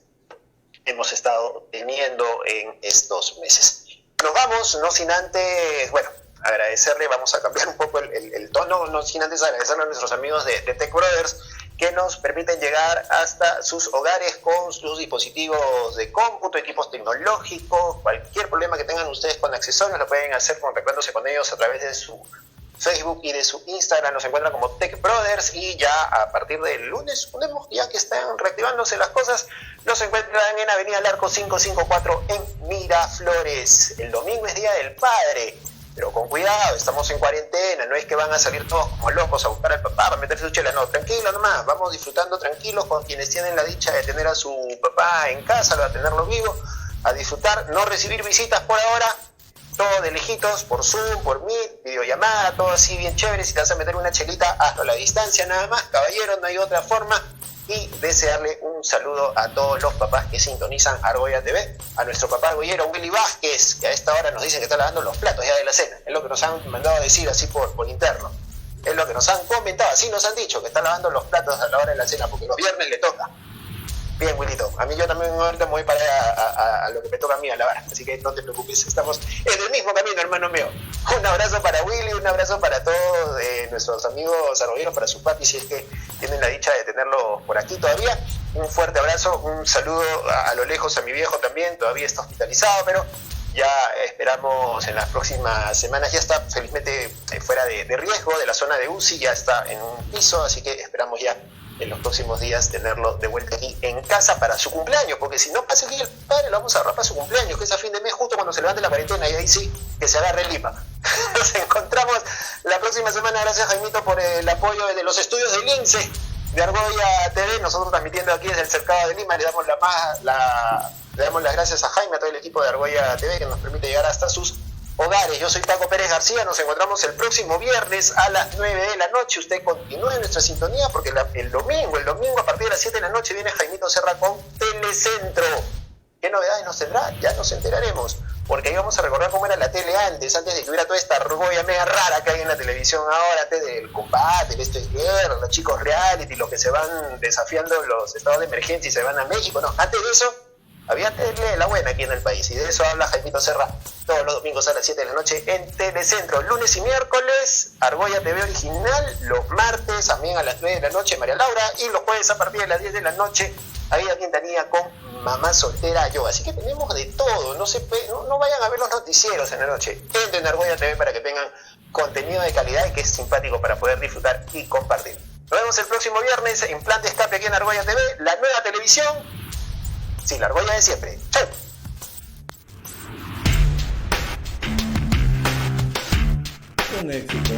hemos estado teniendo en estos meses. Nos vamos, no sin antes, agradecerle, vamos a cambiar un poco el tono, no sin antes agradecerle a nuestros amigos de Tech Brothers, que nos permiten llegar hasta sus hogares con sus dispositivos de cómputo, equipos tecnológicos. Cualquier problema que tengan ustedes con accesorios lo pueden hacer contactándose con ellos a través de su Facebook y de su Instagram. Nos encuentran como Tech Brothers, y ya a partir del lunes, suponemos ya que están reactivándose las cosas, nos encuentran en Avenida Larco 554 en Miraflores. El domingo es Día del Padre, pero con cuidado, estamos en cuarentena, no es que van a salir todos como locos a buscar al papá para meterse su chela, no, tranquilo nomás, vamos disfrutando tranquilos con quienes tienen la dicha de tener a su papá en casa, a tenerlo vivo, a disfrutar, no recibir visitas por ahora, todo de lejitos, por Zoom, por Meet, videollamada, todo así bien chévere. Si te vas a meter una chelita, hazlo a la distancia nada más, caballero, no hay otra forma. Y desearle un saludo a todos los papás que sintonizan Argolla TV, a nuestro papá argollero Willy Vázquez, que a esta hora nos dicen que está lavando los platos ya de la cena, es lo que nos han mandado a decir así por interno, es lo que nos han comentado, así nos han dicho, que está lavando los platos a la hora de la cena, porque los viernes le toca. Bien, Wilito, a mí yo también ahorita me voy para a lo que me toca a mí a lavar, así que no te preocupes, estamos en el mismo camino, hermano mío. Un abrazo para Willy, un abrazo para todos nuestros amigos arroyeros, para sus papis, si es que tienen la dicha de tenerlos por aquí todavía. Un fuerte abrazo, un saludo a lo lejos a mi viejo también, todavía está hospitalizado, pero ya esperamos en las próximas semanas, ya está felizmente fuera de riesgo de la zona de UCI, ya está en un piso, así que esperamos ya en los próximos días tenerlo de vuelta aquí en casa para su cumpleaños, porque si no pasa el Día del Padre, lo vamos a agarrar para su cumpleaños, que es a fin de mes, justo cuando se levante la cuarentena, y ahí sí, que se agarre Lima. Nos encontramos la próxima semana. Gracias, Jaimito, por el apoyo de los estudios del INSE de Argolla TV, nosotros transmitiendo aquí desde el cercado de Lima. Le damos las gracias a Jaime, a todo el equipo de Argolla TV, que nos permite llegar hasta sus hogares. Yo soy Paco Pérez García, nos encontramos el próximo viernes a las 9 de la noche. Usted continúe en nuestra sintonía, porque el domingo a partir de las 7 de la noche viene Jaimito Serra con Telecentro. ¿Qué novedades nos tendrá? Ya nos enteraremos, porque ahí vamos a recordar cómo era la tele antes de que hubiera toda esta argolla mega rara que hay en la televisión ahora, antes del combate, el esto es guerra, los chicos reality, los que se van desafiando los estados de emergencia y se van a México. No, antes de eso había tele la buena aquí en el país, y de eso habla Jaimito Serra todos los domingos a las 7 de la noche en Telecentro. Lunes y miércoles, Argolla TV original. Los martes también a las 9 de la noche, María Laura. Y los jueves a partir de las 10 de la noche, Aida Quintanilla con Mamá Soltera Yo. Así que tenemos de todo. No vayan a ver los noticieros en la noche. Entren a Argolla TV para que tengan contenido de calidad y que es simpático para poder disfrutar y compartir. Nos vemos el próximo viernes en Plan de Escape aquí en Argolla TV, la nueva televisión. Sí, la Argolla de siempre. ¡Chau! Un éxito.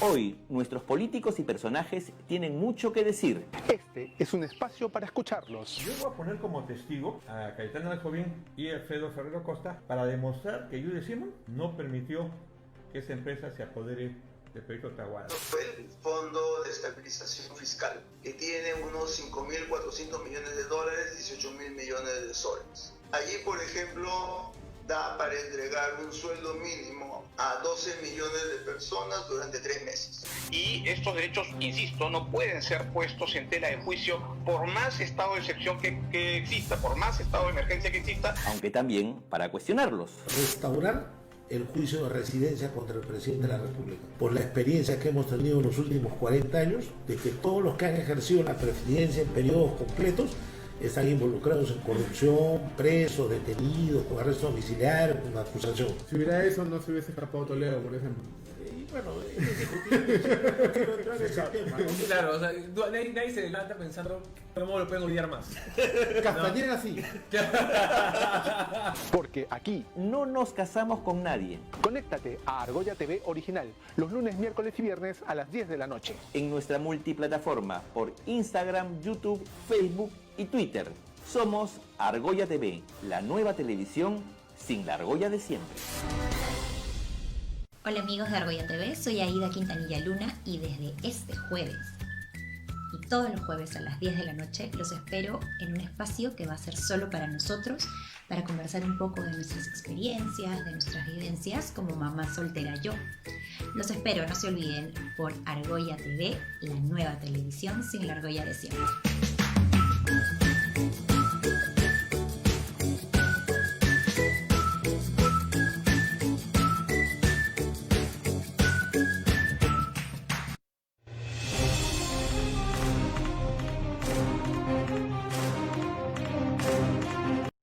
Hoy, nuestros políticos y personajes tienen mucho que decir. Este es un espacio para escucharlos. Yo voy a poner como testigo a Cayetano Alcovín y a Alfredo Ferrero Costa para demostrar que Judy Simon no permitió que esa empresa se apodere del proyecto Tahuada. Fue el Fondo de Estabilización Fiscal, que tiene unos 5.400 millones de dólares, 18.000 millones de soles. Allí, por ejemplo, da para entregar un sueldo mínimo a 12 millones de personas durante 3 meses. Y estos derechos, insisto, no pueden ser puestos en tela de juicio por más estado de excepción que exista, por más estado de emergencia que exista. Aunque también para cuestionarlos. Restaurar el juicio de residencia contra el presidente de la República, por la experiencia que hemos tenido en los últimos 40 años, de que todos los que han ejercido la presidencia en periodos completos están involucrados en corrupción, presos, detenidos, con arresto domiciliario, con acusación. Si hubiera eso, no se hubiese escapado Toledo, por ejemplo. Y bueno, no quiero entrar en ese tema, ¿no? Claro, o sea, nadie se levanta pensando cómo lo pueden olvidar más. Castañeda sí. Porque aquí No nos casamos con nadie. conéctate a Argolla TV Original los lunes, miércoles y viernes a las 10 de la noche. En nuestra multiplataforma por Instagram, YouTube, Facebook y Twitter. Somos Argolla TV, la nueva televisión sin la argolla de siempre. Hola amigos de Argolla TV, soy Aida Quintanilla Luna y desde este jueves y todos los jueves a las 10 de la noche los espero en un espacio que va a ser solo para nosotros, para conversar un poco de nuestras experiencias, de nuestras vivencias como mamá soltera yo. Los espero, no se olviden, por Argolla TV, la nueva televisión sin la argolla de siempre.